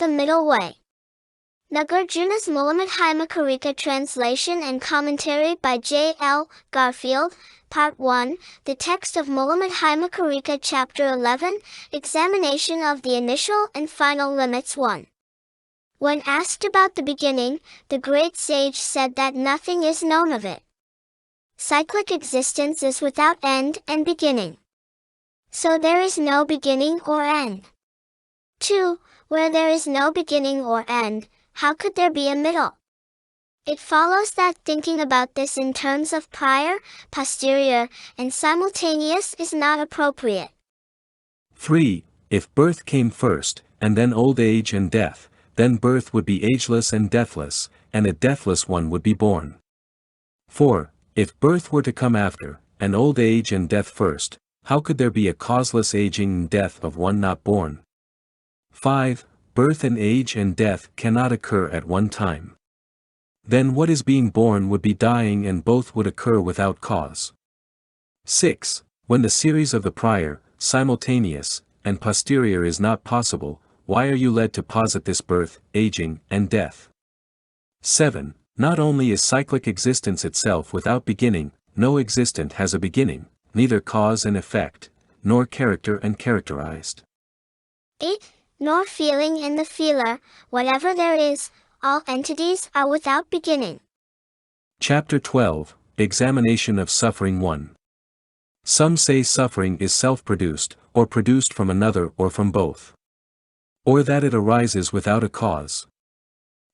the middle way. Nagarjuna's Mulamadhyamakakarika translation and commentary by J. L. Garfield, Part 1, the text of Mulamadhyamakakarika Chapter 11, Examination of the Initial and Final Limits 1. When asked about the beginning, the great sage said that nothing is known of it. Cyclic existence is without end and beginning. So there is no beginning or end. 2. Where there is no beginning or end, how could there be a middle? It follows that thinking about this in terms of prior, posterior, and simultaneous is not appropriate. 3. If birth came first, and then old age and death, then birth would be ageless and deathless, and a deathless one would be born. 4. If birth were to come after, and old age and death first, how could there be a causeless aging and death of one not born? 5. Birth and age and death cannot occur at one time. Then what is being born would be dying, and both would occur without cause. 6. When the series of the prior, simultaneous, and posterior is not possible, why are you led to posit this birth, aging, and death? 7. Not only is cyclic existence itself without beginning, no existent has a beginning, neither cause and effect, nor character and characterized. 8. Nor feeling in the feeler, whatever there is, all entities are without beginning. Chapter 12, Examination of Suffering 1. Some say suffering is self-produced, or produced from another or from both. Or that it arises without a cause.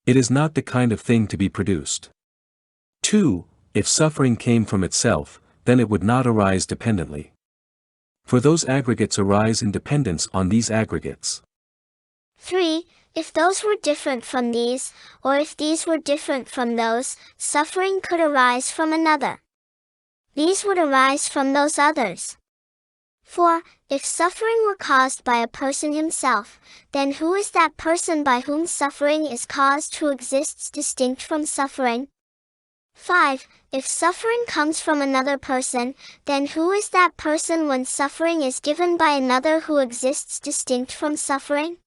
It is not the kind of thing to be produced. 2. If suffering came from itself, then it would not arise dependently. For those aggregates arise in dependence on these aggregates. 3. If those were different from these, or if these were different from those, suffering could arise from another. These would arise from those others. 4. If suffering were caused by a person himself, then who is that person by whom suffering is caused who exists distinct from suffering? 5. If suffering comes from another person, then who is that person when suffering is given by another who exists distinct from suffering?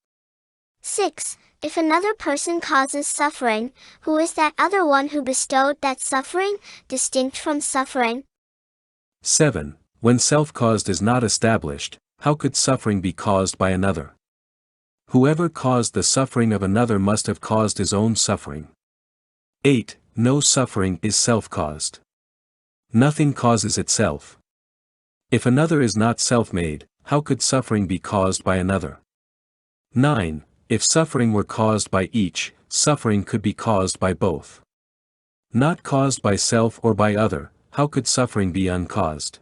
6. If another person causes suffering, who is that other one who bestowed that suffering, distinct from suffering? 7. When self-caused is not established, how could suffering be caused by another? Whoever caused the suffering of another must have caused his own suffering. 8. No suffering is self-caused. Nothing causes itself. If another is not self-made, how could suffering be caused by another? 9. If suffering were caused by each, suffering could be caused by both. Not caused by self or by other, how could suffering be uncaused?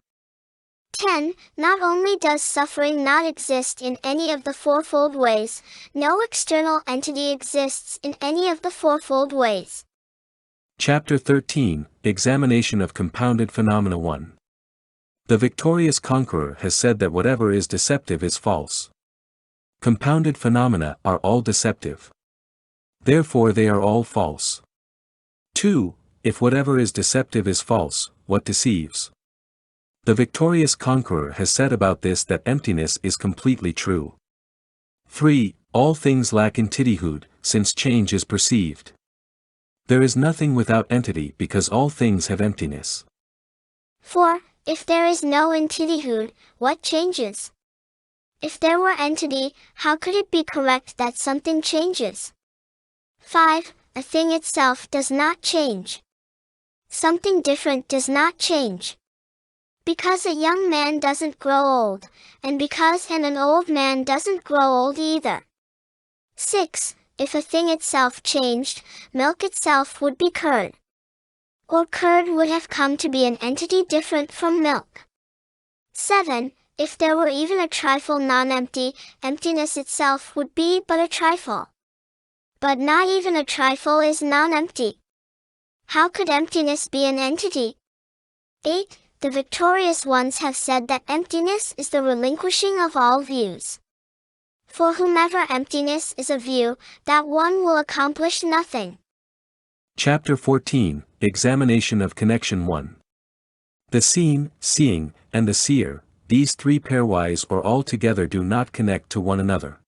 10. Not only does suffering not exist in any of the fourfold ways, no external entity exists in any of the fourfold ways. Chapter 13, Examination of Compounded Phenomena 1. The victorious conqueror has said that whatever is deceptive is false. Compounded phenomena are all deceptive. Therefore they are all false. 2. If whatever is deceptive is false, what deceives? The victorious conqueror has said about this that emptiness is completely true. 3. All things lack entityhood, since change is perceived. There is nothing without entity because all things have emptiness. 4. If there is no entityhood, what changes? If there were entity, how could it be correct that something changes? 5. A thing itself does not change. Something different does not change. Because a young man doesn't grow old, and because an old man doesn't grow old either. 6. If a thing itself changed, milk itself would be curd. Or curd would have come to be an entity different from milk. 7. If there were even a trifle non-empty, emptiness itself would be but a trifle. But not even a trifle is non-empty. How could emptiness be an entity? 8. The victorious ones have said that emptiness is the relinquishing of all views. For whomever emptiness is a view, that one will accomplish nothing. Chapter 14, Examination of Connection 1. The seen, seeing, and the seer, these three pairwise or all together do not connect to one another.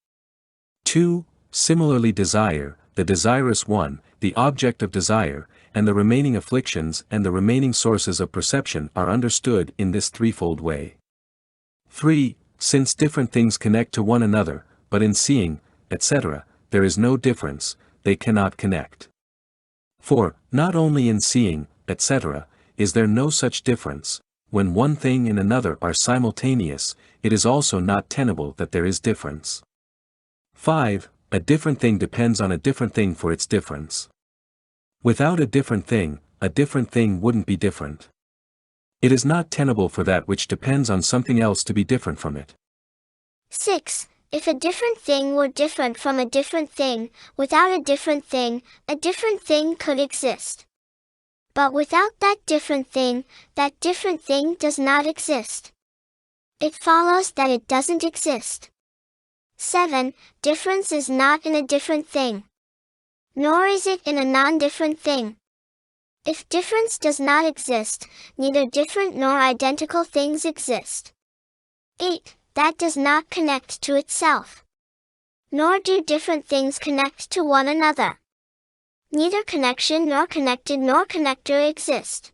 2. Similarly desire, the desirous one, the object of desire, and the remaining afflictions and the remaining sources of perception are understood in this threefold way. 3. Since different things connect to one another, but in seeing, etc., there is no difference, they cannot connect. 4. Not only in seeing, etc., is there no such difference, when one thing and another are simultaneous, it is also not tenable that there is difference. 5. A different thing depends on a different thing for its difference. Without a different thing wouldn't be different. It is not tenable for that which depends on something else to be different from it. 6. If a different thing were different from a different thing, without a different thing could exist. But without that different thing does not exist. It follows that it doesn't exist. 7. Difference is not in a different thing. Nor is it in a non-different thing. If difference does not exist, neither different nor identical things exist. 8. That does not connect to itself. Nor do different things connect to one another. Neither connection nor connected nor connector exist.